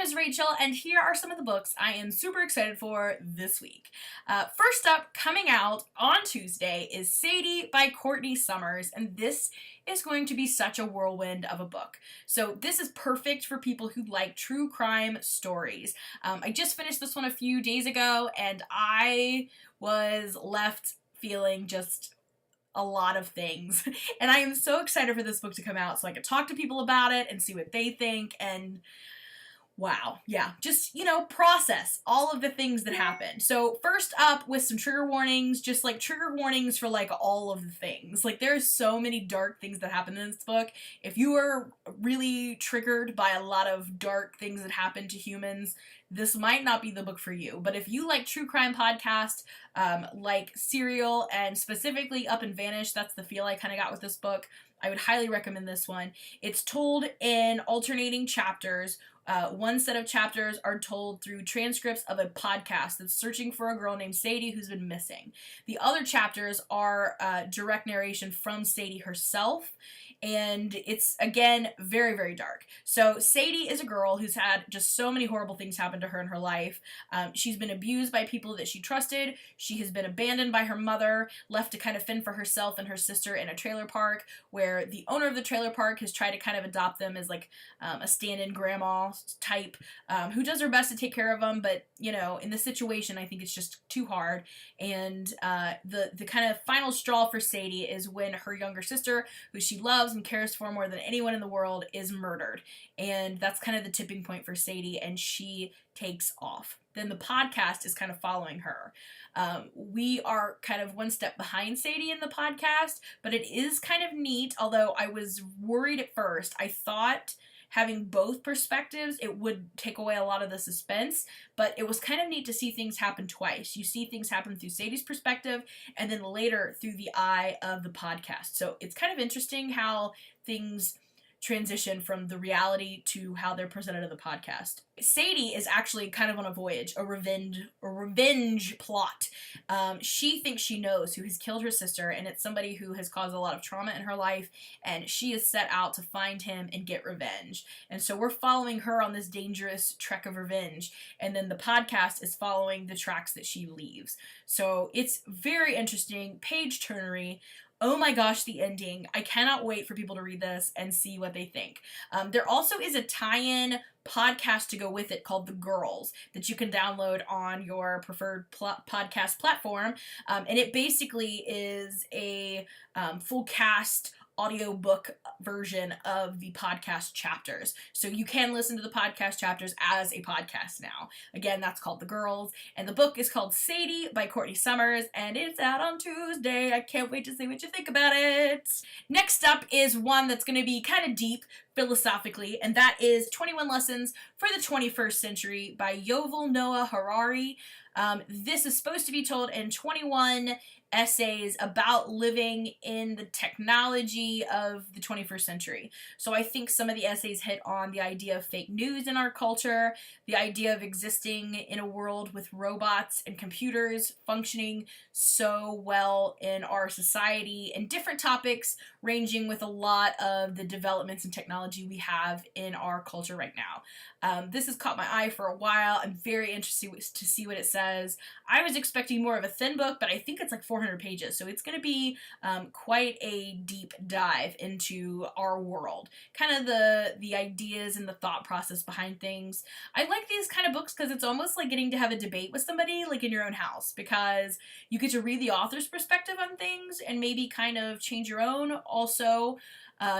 is Rachel, and here are some of the books I am super excited for this week. First up, coming out on Tuesday, is Sadie by Courtney Summers, and this is going to be such a whirlwind of a book. So this is perfect for people who like true crime stories. I just finished this one a few days ago, and I was left feeling just a lot of things. And I am so excited for this book to come out so I could talk to people about it and see what they think, and wow, yeah, just, process all of the things that happen. So first up, with some trigger warnings, just like trigger warnings for like all of the things. Like there's so many dark things that happen in this book. If you are really triggered by a lot of dark things that happen to humans, this might not be the book for you. But if you like true crime podcasts, like Serial and specifically Up and Vanish, that's the feel I kind of got with this book, I would highly recommend this one. It's told in alternating chapters. One set of chapters are told through transcripts of a podcast that's searching for a girl named Sadie who's been missing. The other chapters are direct narration from Sadie herself, and it's, again, very, very dark. So Sadie is a girl who's had just so many horrible things happen to her in her life. She's been abused by people that she trusted. She has been abandoned by her mother, left to kind of fend for herself and her sister in a trailer park, where the owner of the trailer park has tried to kind of adopt them as like a stand-in grandma type, who does her best to take care of them, but in the situation I think it's just too hard. And the kind of final straw for Sadie is when her younger sister, who she loves and cares for more than anyone in the world, is murdered, and that's kind of the tipping point for Sadie, and she takes off. Then the podcast is kind of following her. We are kind of one step behind Sadie in the podcast, but it is kind of neat, although I was worried at first. I thought having both perspectives, it would take away a lot of the suspense, but it was kind of neat to see things happen twice. You see things happen through Sadie's perspective, and then later through the eye of the podcast. So it's kind of interesting how things transition from the reality to how they're presented in the podcast. Sadie is actually kind of on a voyage, a revenge plot. She thinks she knows who has killed her sister, and it's somebody who has caused a lot of trauma in her life, and she is set out to find him and get revenge. And so we're following her on this dangerous trek of revenge, and then the podcast is following the tracks that she leaves. So it's very interesting, page-turnery. Oh my gosh, the ending. I cannot wait for people to read this and see what they think. There also is a tie-in podcast to go with it called The Girls that you can download on your preferred podcast platform. And it basically is a full cast audiobook version of the podcast chapters. So you can listen to the podcast chapters as a podcast now. Again, that's called The Girls, and the book is called Sadie by Courtney Summers, and it's out on Tuesday. I can't wait to see what you think about it. Next up is one that's going to be kind of deep philosophically, and that is 21 Lessons for the 21st Century by Yuval Noah Harari. This is supposed to be told in 21 essays about living in the technology of the 21st century. So I think some of the essays hit on the idea of fake news in our culture, the idea of existing in a world with robots and computers functioning so well in our society, and different topics ranging with a lot of the developments in technology we have in our culture right now. This has caught my eye for a while. I'm very interested to see what it says. I was expecting more of a thin book, but I think it's like 400 pages, so it's going to be quite a deep dive into our world, kind of the ideas and the thought process behind things. I like these kind of books because it's almost like getting to have a debate with somebody, like in your own house, because you get to read the author's perspective on things and maybe kind of change your own. Also,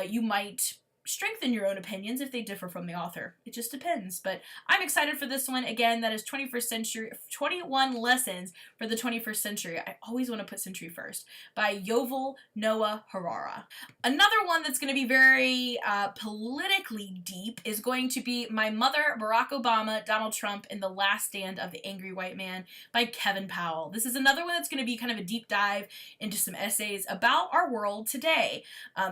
you might strengthen your own opinions if they differ from the author. It just depends. But I'm excited for this one. Again, that is 21 Lessons for the 21st Century. I always want to put century first. By Yuval Noah Harari. Another one that's going to be very politically deep is going to be My Mother, Barack Obama, Donald Trump, and the Last Stand of the Angry White Man by Kevin Powell. This is another one that's going to be kind of a deep dive into some essays about our world today.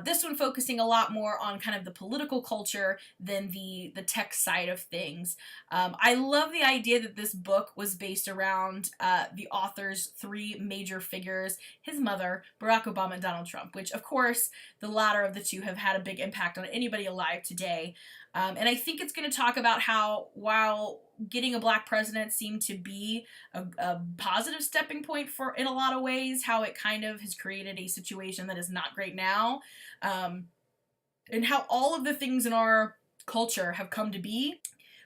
This one focusing a lot more on kind of the political culture than the tech side of things. I love the idea that this book was based around the author's three major figures, his mother, Barack Obama, and Donald Trump, which of course the latter of the two have had a big impact on anybody alive today. And I think it's going to talk about how, while getting a black president seemed to be a positive stepping point for, in a lot of ways, how it kind of has created a situation that is not great now, and how all of the things in our culture have come to be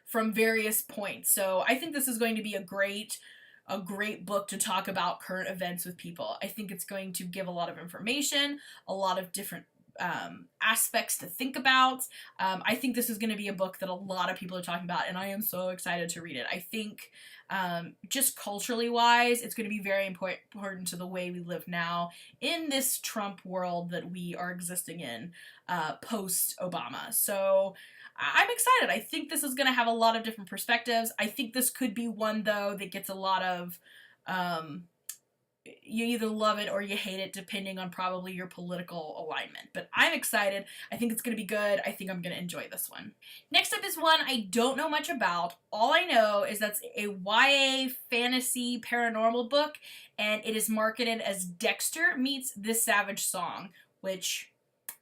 from various points. So I think this is going to be a great book to talk about current events with people. I think it's going to give a lot of information, a lot of different aspects to think about. I think this is going to be a book that a lot of people are talking about, and I am so excited to read it. I think just culturally wise, it's going to be very important to the way we live now in this Trump world that we are existing in post-Obama. So I'm excited. I think this is going to have a lot of different perspectives. I think this could be one, though, that gets a lot of you either love it or you hate it, depending on probably your political alignment. But I'm excited. I think it's going to be good. I think I'm going to enjoy this one. Next up is one I don't know much about. All I know is that's a YA fantasy paranormal book, and it is marketed as Dexter Meets This Savage Song, which...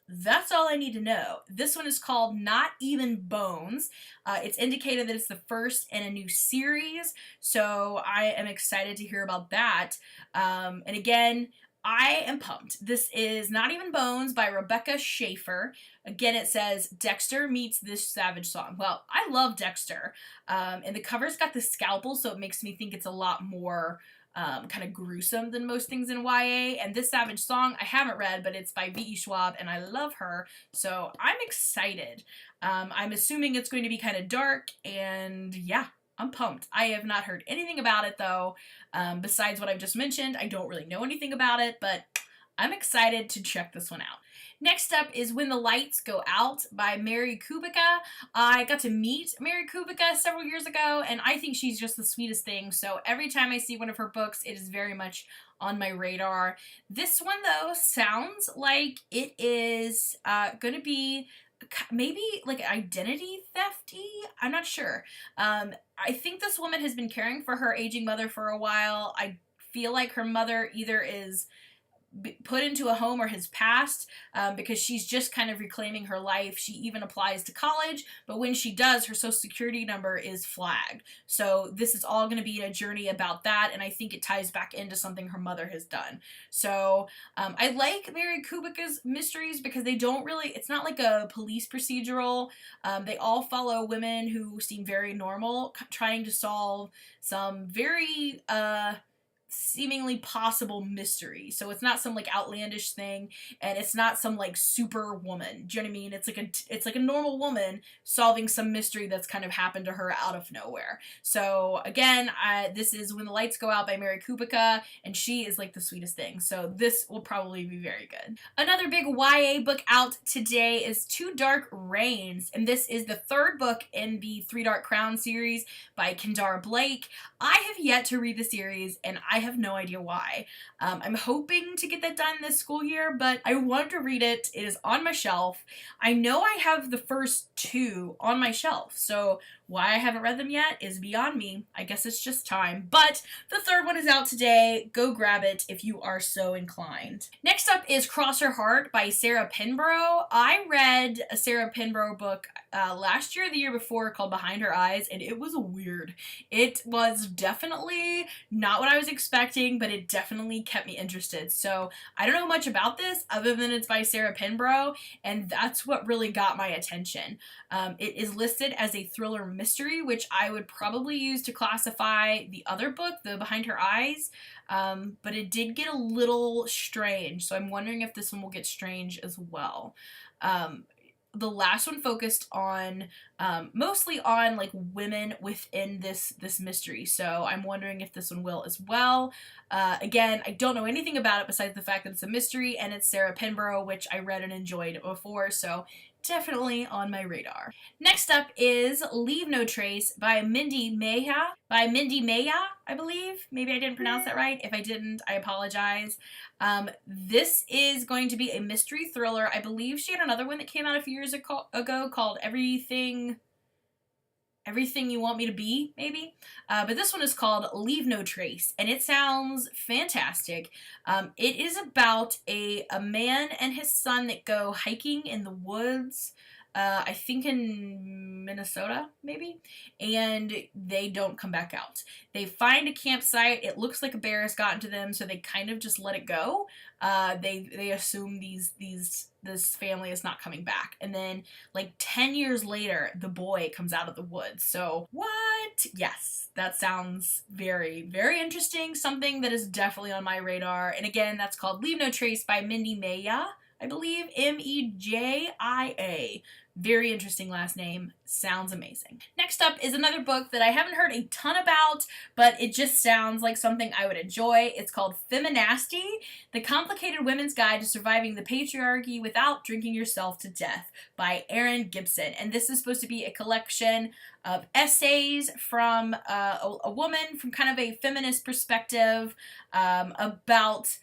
that's all I need to know. This one is called Not Even Bones. It's indicated that it's the first in a new series, so I am excited to hear about that. And again, I am pumped. This is Not Even Bones by Rebecca Schaefer. Again, it says Dexter Meets This Savage Song. Well, I love Dexter. And the cover's got the scalpel, so it makes me think it's a lot more... kind of gruesome than most things in YA. And This Savage Song I haven't read, but it's by V.E. Schwab, and I love her, so I'm excited. I'm assuming it's going to be kind of dark, and yeah, I'm pumped. I have not heard anything about it, though, besides what I've just mentioned. I don't really know anything about it, but I'm excited to check this one out. Next up is When the Lights Go Out by Mary Kubica. I got to meet Mary Kubica several years ago, and I think she's just the sweetest thing, so every time I see one of her books, it is very much on my radar. This one, though, sounds like it is going to be maybe like identity thefty. I'm not sure. I think this woman has been caring for her aging mother for a while. I feel like her mother either is put into a home or has passed, because she's just kind of reclaiming her life. She even applies to college, but when she does, her social security number is flagged. So this is all going to be a journey about that, and I think it ties back into something her mother has done. So I like Mary Kubica's mysteries because they don't really, it's not like a police procedural. They all follow women who seem very normal, trying to solve some very seemingly possible mystery. So it's not some like outlandish thing, and it's not some like super woman. Do you know what I mean? It's like a normal woman solving some mystery that's kind of happened to her out of nowhere. So again, this is When the Lights Go Out by Mary Kubica, and she is like the sweetest thing. So this will probably be very good. Another big YA book out today is Two Dark Reigns, and this is the third book in the Three Dark Crown series by Kendara Blake. I have yet to read the series, and I have no idea why. I'm hoping to get that done this school year, but I want to read it. It is on my shelf. I know I have the first two on my shelf, so why I haven't read them yet is beyond me. I guess it's just time. But the third one is out today. Go grab it if you are so inclined. Next up is Cross Her Heart by Sarah Pinborough. I read a Sarah Pinborough book last year or the year before called Behind Her Eyes, and it was weird. It was definitely not what I was expecting, but it definitely kept me interested. So I don't know much about this other than it's by Sarah Pinborough, and that's what really got my attention. It is listed as a thriller mystery, which I would probably use to classify the other book, the Behind Her Eyes, but it did get a little strange, so I'm wondering if this one will get strange as well. The last one focused on mostly on like women within this mystery, so I'm wondering if this one will as well. Again, I don't know anything about it besides the fact that it's a mystery and it's Sarah Pinborough, which I read and enjoyed before, so definitely on my radar. Next up is Leave No Trace by Mindy Maya. I believe. Maybe I didn't pronounce that right. If I didn't, I apologize. This is going to be a mystery thriller. I believe she had another one that came out a few years ago called Everything You Want Me to Be, maybe? But this one is called Leave No Trace, and it sounds fantastic. It is about a man and his son that go hiking in the woods. I think in Minnesota, maybe, and they don't come back out. They find a campsite. It looks like a bear has gotten to them, so they kind of just let it go. They assume this family is not coming back, and then like 10 years later, the boy comes out of the woods. So what? Yes, that sounds very, very interesting. Something that is definitely on my radar. And again, that's called Leave No Trace by Mindy Meja, I believe, Meja. Very interesting last name. Sounds amazing. Next up is another book that I haven't heard a ton about, but it just sounds like something I would enjoy. It's called Feminist E, The Complicated Women's Guide to Surviving the Patriarchy Without Drinking Yourself to Death by Erin Gibson. And this is supposed to be a collection of essays from a woman from kind of a feminist perspective about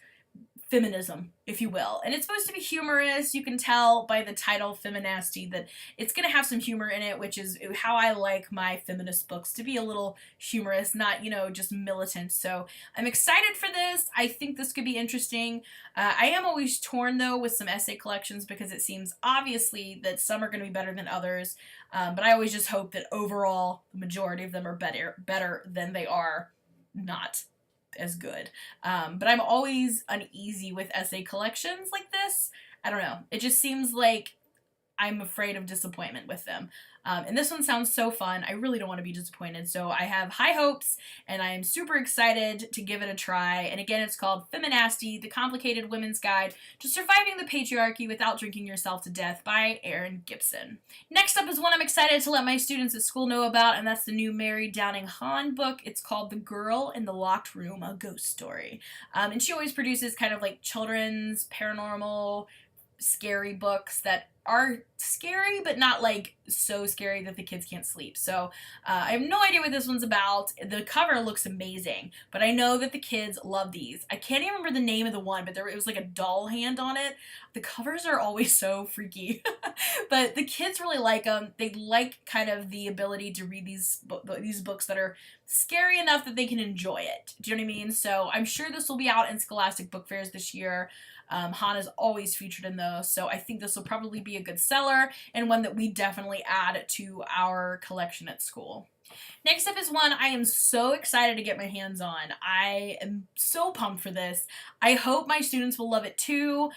feminism, if you will. And it's supposed to be humorous. You can tell by the title, Feminist E, that it's going to have some humor in it, which is how I like my feminist books, to be a little humorous, not, just militant. So I'm excited for this. I think this could be interesting. I am always torn, though, with some essay collections because it seems obviously that some are going to be better than others. But I always just hope that overall the majority of them are better than they are not as good. But I'm always uneasy with essay collections like this. I don't know. It just seems like I'm afraid of disappointment with them. And this one sounds so fun. I really don't want to be disappointed. So I have high hopes, and I am super excited to give it a try. And again, it's called Feminist E, The Complicated Women's Guide to Surviving the Patriarchy Without Drinking Yourself to Death by Erin Gibson. Next up is one I'm excited to let my students at school know about, and that's the new Mary Downing Hahn book. It's called The Girl in the Locked Room, A Ghost Story. And she always produces kind of like children's, paranormal, scary books that are scary, but not like so scary that the kids can't sleep. So I have no idea what this one's about. The cover looks amazing, but I know that the kids love these. I can't even remember the name of the one, but it was like a doll hand on it. The covers are always so freaky, but the kids really like them. They like kind of the ability to read these books that are scary enough that they can enjoy it. Do you know what I mean? So I'm sure this will be out in Scholastic Book Fairs this year. Han is always featured in those, so I think this will probably be a good seller and one that we definitely add to our collection at school. Next up is one I am so excited to get my hands on. I am so pumped for this. I hope my students will love it too.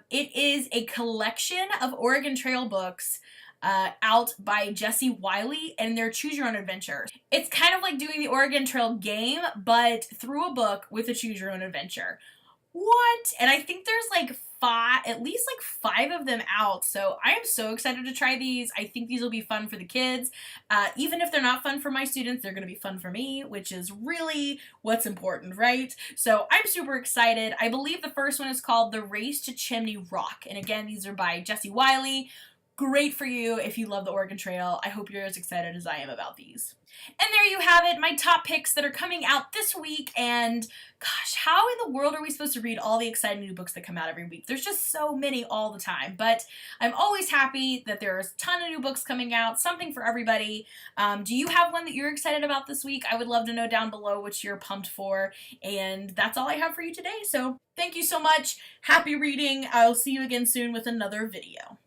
It is a collection of Oregon Trail books out by Jesse Wiley and their Choose Your Own Adventure. It's kind of like doing the Oregon Trail game, but through a book with a Choose Your Own Adventure. What? And I think there's like at least like 5 of them out. So I am so excited to try these. I think these will be fun for the kids. Even if they're not fun for my students, they're going to be fun for me, which is really what's important, right? So I'm super excited. I believe the first one is called The Race to Chimney Rock. And again, these are by Jesse Wiley. Great for you if you love the Oregon Trail. I hope you're as excited as I am about these. And there you have it, my top picks that are coming out this week. And gosh, how in the world are we supposed to read all the exciting new books that come out every week? There's just so many all the time. But I'm always happy that there's a ton of new books coming out, something for everybody. Do you have one that you're excited about this week? I would love to know down below what you're pumped for. And that's all I have for you today. So thank you so much. Happy reading. I'll see you again soon with another video.